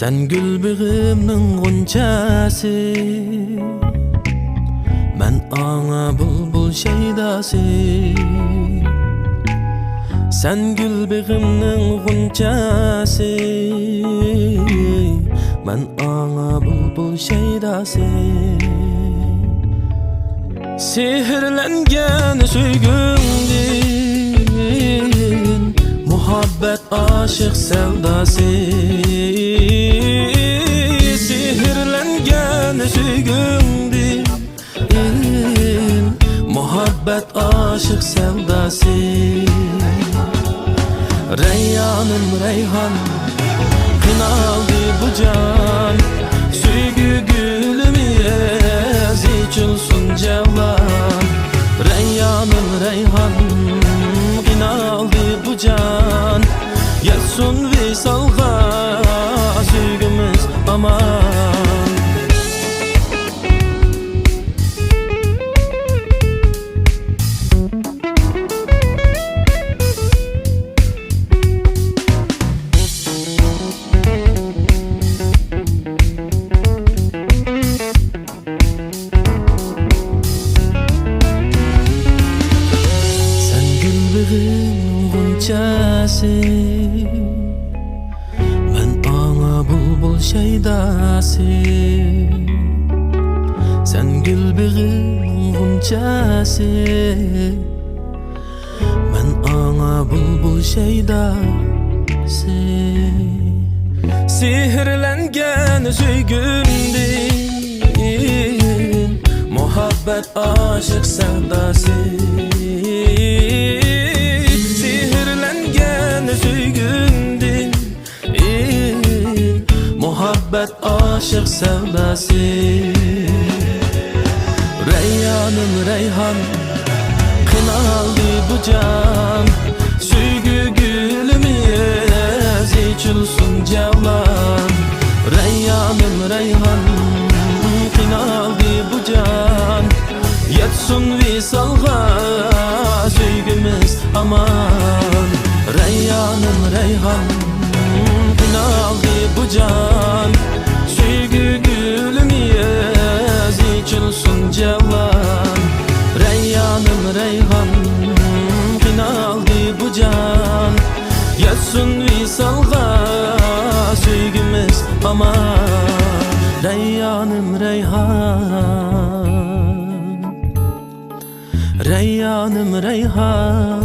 Sen gülbüğümnün gunçası, men ana bulbul şeydası. Sen gülbüğümnün gunçası, men ana bulbul şeydası. Sihirlengen süygümdin, muhabbet aşık sevdası. Sihirlengen süygümdin, muhabbet aşık sevdası. Reyyanım reyhan, kınaldı bu can. Süygü gülümü içilsun cevlan. Reyyanım reyhan, kınaldı bu can. Yetsun visalga süygümüz aman. Men ana bulbul şeydası. Sen gülbüğüm gunçası, men ana bulbul şeydası. Sihirlengen süygümdin, muhabbet aşık sevdası. Süygündin, muhabbet aşık sevdası. Reyyanım reyhan, kınaldı bu can. Süygü gülümü içilsun cevlan. Reyyanım reyhan, kınaldı bu can. Yetsun visalga süygümüz aman. Reyyanım reyhan, kınaldı bu can. Süygü gülümü içilsun cevlan. Reyyanım reyhan, kınaldı bu can. Yetsun visalga süygümüz aman. Reyyanım reyhan, Reyyanım reyhan,